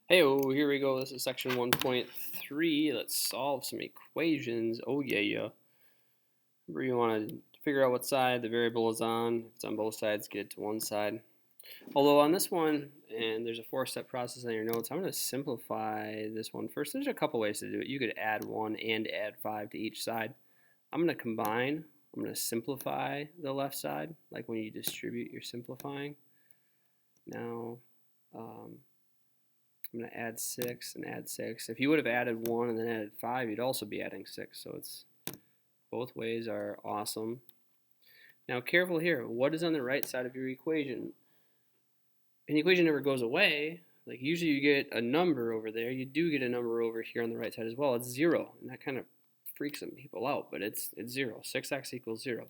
Hey, oh, here we go. This is section 1.3. Let's solve some equations. Oh, yeah. Remember, you want to figure out what side the variable is on. If it's on both sides, get it to one side. Although on this one, and there's a four-step process on your notes, I'm going to simplify this one first. There's a couple ways to do it. You could add 1 and add 5 to each side. I'm going to combine. I'm going to simplify the left side, like when you distribute, you're simplifying. Now, I'm going to add 6 and add 6. If you would have added 1 and then added 5, you'd also be adding 6. So it's both ways are awesome. Now careful here. What is on the right side of your equation? An equation never goes away. Like usually you get a number over there. You do get a number over here on the right side as well. It's 0. And that kind of freaks some people out. But it's 0. 6x equals 0.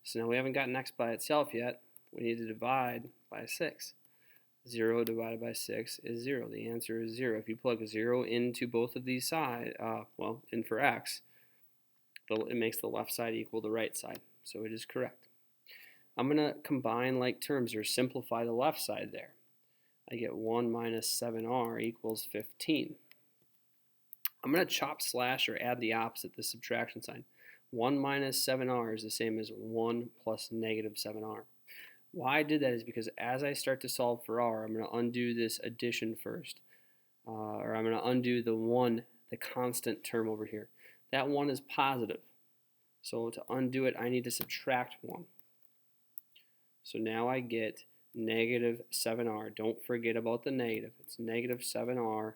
So now we haven't gotten x by itself yet. We need to divide by 6. 0 divided by 6 is 0. The answer is 0. If you plug 0 into both of these sides, in for x, it makes the left side equal the right side. So it is correct. I'm going to combine like terms or simplify the left side there. I get 1 minus 7r equals 15. I'm going to chop, slash, or add the opposite, the subtraction sign. 1 minus 7r is the same as 1 plus negative 7r. Why I did that is because as I start to solve for r, I'm going to undo this addition first. Or I'm going to undo the constant term over here. That 1 is positive. So to undo it, I need to subtract 1. So now I get negative 7r. Don't forget about the negative. It's negative 7r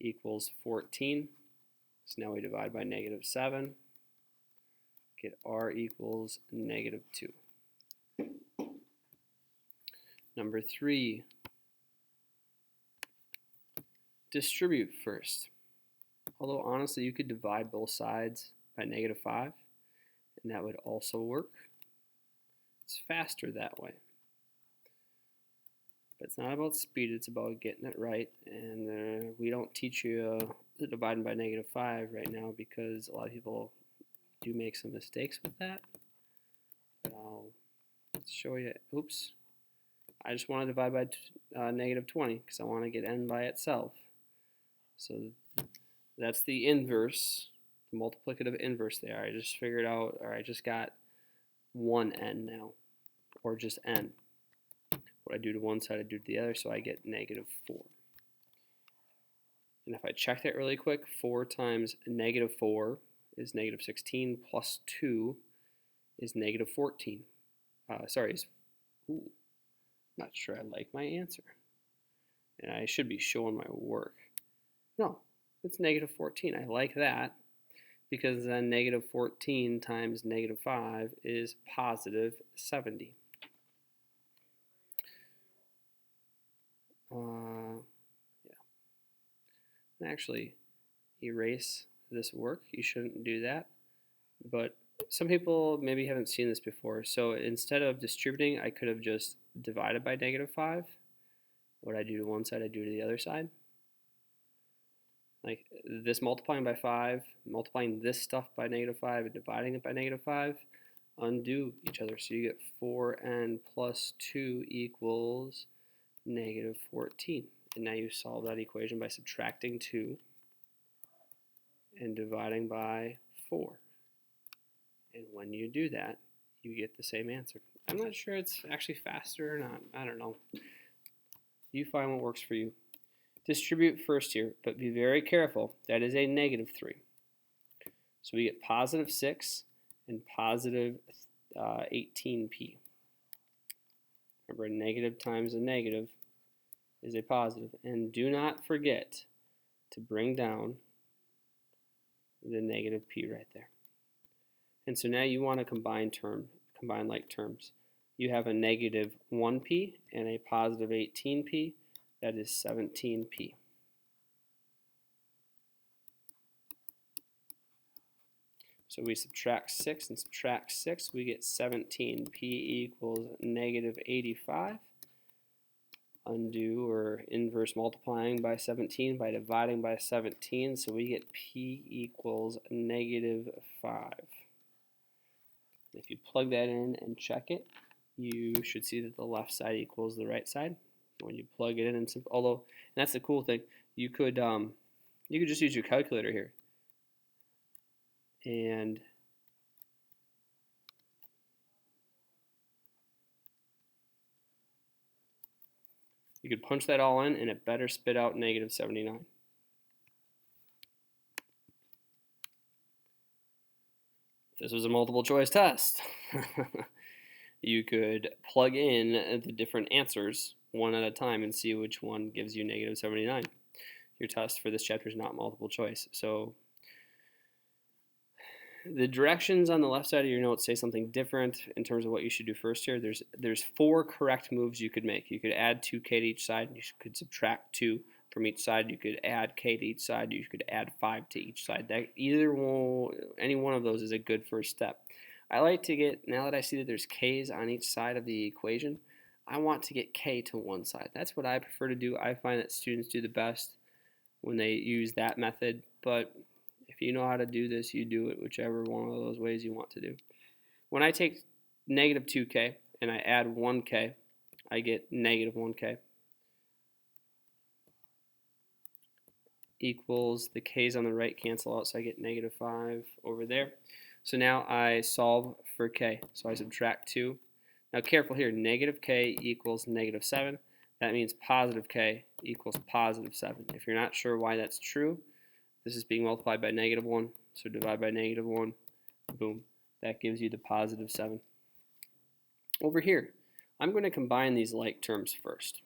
equals 14. So now we divide by negative 7. Get r equals negative 2. Number 3, distribute first. Although honestly, you could divide both sides by negative 5, and that would also work. It's faster that way. But it's not about speed, it's about getting it right. And we don't teach you dividing by negative 5 right now because a lot of people do make some mistakes with that. But I'll show you. Oops. I just want to divide by negative 20 because I want to get n by itself. So that's the inverse, the multiplicative inverse there. I just figured out, or I just got 1n now, or just n. What I do to one side, I do to the other, so I get negative 4. And if I check that really quick, 4 times negative 4 is negative 16, plus 2 is negative 14. Not sure I like my answer. And I should be showing my work. No, it's negative 14. I like that because then negative 14 times negative 5 is positive 70. Actually, erase this work. You shouldn't do that. But some people maybe haven't seen this before. So instead of distributing, I could have just divided by negative 5. What I do to one side, I do to the other side. Like this multiplying by 5, multiplying this stuff by negative 5, and dividing it by negative 5, undo each other. So you get 4n plus 2 equals negative 14. And now you solve that equation by subtracting 2 and dividing by 4. And when you do that, you get the same answer. I'm not sure it's actually faster or not. I don't know. You find what works for you. Distribute first here, but be very careful. That is a negative 3. So we get positive 6 and positive 18p. Remember, a negative times a negative is a positive. And do not forget to bring down the negative p right there. And so now you want to combine like terms. You have a negative 1p and a positive 18p. That is 17p. So we subtract 6 and subtract 6. We get 17p equals negative 85. Undo or inverse multiplying by 17 by dividing by 17. So we get p equals negative 5. If you plug that in and check it, you should see that the left side equals the right side. when you plug it in. And although, and that's the cool thing, you could just use your calculator here, and you could punch that all in, and it better spit out negative 79. This was a multiple choice test. You could plug in the different answers one at a time and see which one gives you negative 79. Your test for this chapter is not multiple choice. So the directions on the left side of your notes say something different in terms of what you should do first here. There's 4 correct moves you could make. You could add 2k to each side. You could subtract 2 from each side. You could add k to each side. You could add 5 to each side. Any one of those is a good first step. I like to get, now that I see that there's k's on each side of the equation, I want to get k to one side. That's what I prefer to do. I find that students do the best when they use that method, but if you know how to do this, you do it whichever one of those ways you want to do. When I take negative 2k and I add 1k, I get negative 1k equals the k's on the right cancel out, so I get negative 5 over there. So now I solve for k. So I subtract 2. Now careful here, negative k equals negative 7. That means positive k equals positive 7. If you're not sure why that's true, this is being multiplied by negative 1. So divide by negative 1. Boom. That gives you the positive 7. Over here, I'm going to combine these like terms first.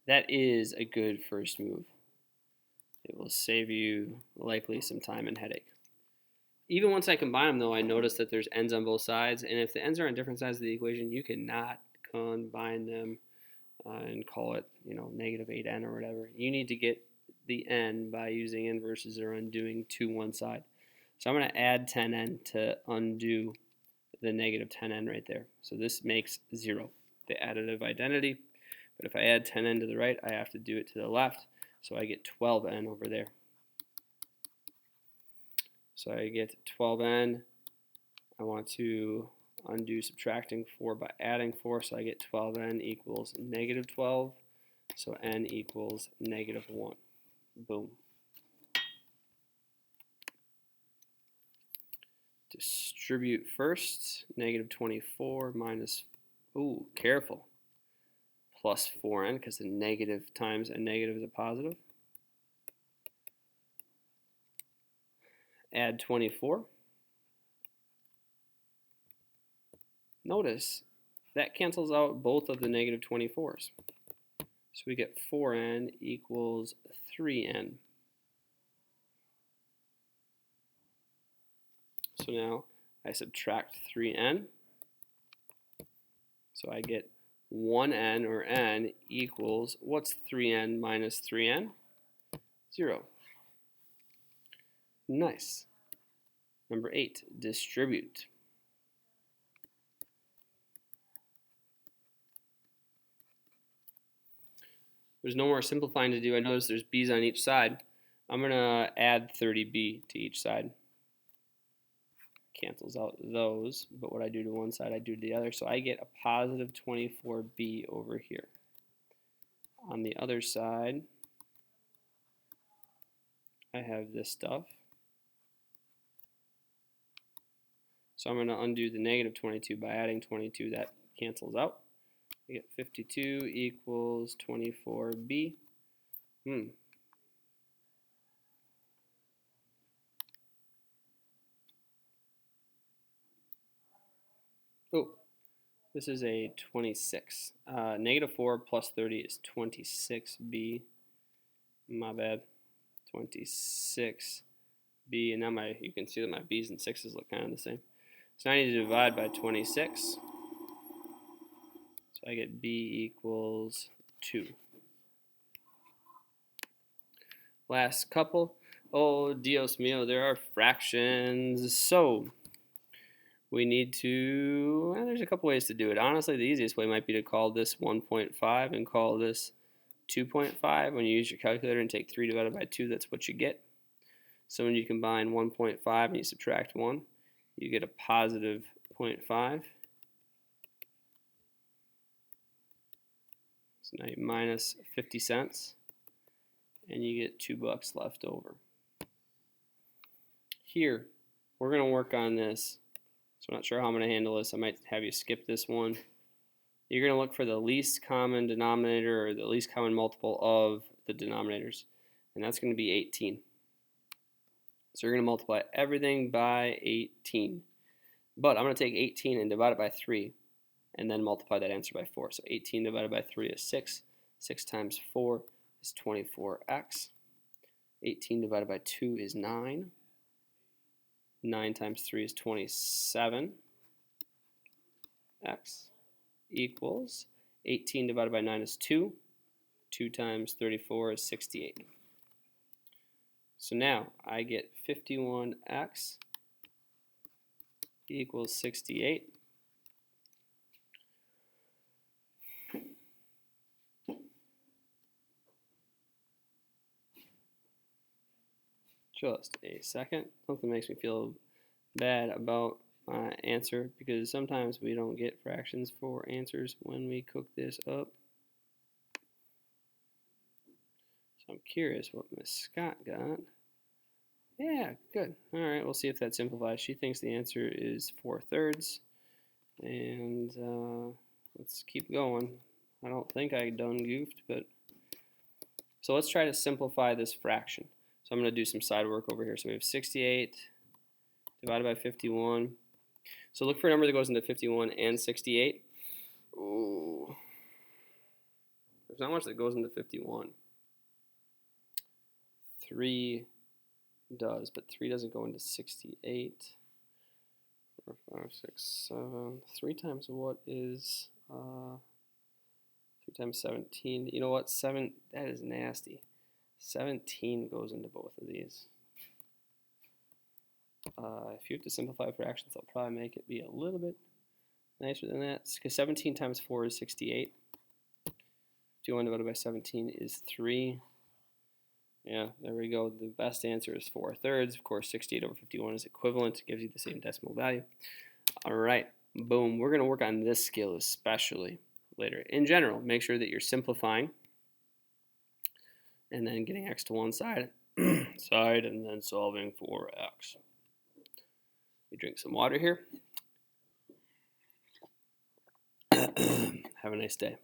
That is a good first move. It will save you likely some time and headache. Even once I combine them, though, I notice that there's ends on both sides, and if the ends are on different sides of the equation, you cannot combine them and call it, negative 8n or whatever. You need to get the n by using inverses or undoing to one side. So I'm going to add 10n to undo the negative 10n right there. So this makes 0, the additive identity. But if I add 10n to the right, I have to do it to the left. So I get 12n over there. So I get 12n. I want to undo subtracting 4 by adding 4. So I get 12n equals negative 12. So n equals negative 1. Boom. Distribute first. Negative 24 minus, ooh, careful, plus 4n, because the negative times a negative is a positive. Add 24. Notice that cancels out both of the negative 24s. So we get 4n equals 3n. So now I subtract 3n. So I get 1n, or n, equals, what's 3n minus 3n? 0. Nice. Number 8, distribute. There's no more simplifying to do. I notice there's b's on each side. I'm going to add 30b to each side. Cancels out those, but what I do to one side, I do to the other. So I get a positive 24b over here. On the other side, I have this stuff. So I'm going to undo the negative 22 by adding 22. That cancels out. I get 52 equals 24b. Oh, this is a 26. Negative 4 plus 30 is 26b. My bad. 26b. And now you can see that my b's and 6's look kind of the same. So now I need to divide by 26. So I get b equals 2. Last couple. Oh, Dios mío, there are fractions. So we need to, well, there's a couple ways to do it. Honestly, the easiest way might be to call this 1.5 and call this 2.5. When you use your calculator and take 3 divided by 2, that's what you get. So when you combine 1.5 and you subtract 1, you get a positive 0.5. So now you minus 50 cents, and you get $2 left over. Here, we're going to work on this. So I'm not sure how I'm going to handle this. I might have you skip this one. You're going to look for the least common denominator or the least common multiple of the denominators, and that's going to be 18. So you're going to multiply everything by 18. But I'm going to take 18 and divide it by 3, and then multiply that answer by 4. So 18 divided by 3 is 6. 6 times 4 is 24x. 18 divided by 2 is 9. 9 times 3 is 27. X equals 18 divided by 9 is 2. 2 times 34 is 68. So now I get 51x equals 68. Just a second. Something makes me feel bad about my answer because sometimes we don't get fractions for answers when we cook this up. So I'm curious what Miss Scott got. Yeah, good. All right, we'll see if that simplifies. She thinks the answer is 4/3. And let's keep going. I don't think I done goofed, but so let's try to simplify this fraction. So I'm going to do some side work over here. So we have 68 divided by 51. So look for a number that goes into 51 and 68. Ooh. There's not much that goes into 51. 3 does, but 3 doesn't go into 68. 4, 5, 6, 7. 3 times what is 3 times 17? You know what? 7, that is nasty. 17 goes into both of these. If you have to simplify fractions, I'll probably make it be a little bit nicer than that. Because 17 times 4 is 68. 51 divided by 17 is 3. Yeah, there we go. The best answer is 4/3. Of course, 68 over 51 is equivalent. It gives you the same decimal value. All right, boom. We're going to work on this skill especially later. In general, make sure that you're simplifying and then getting x to one side, and then solving for x. We drink some water here. Have a nice day.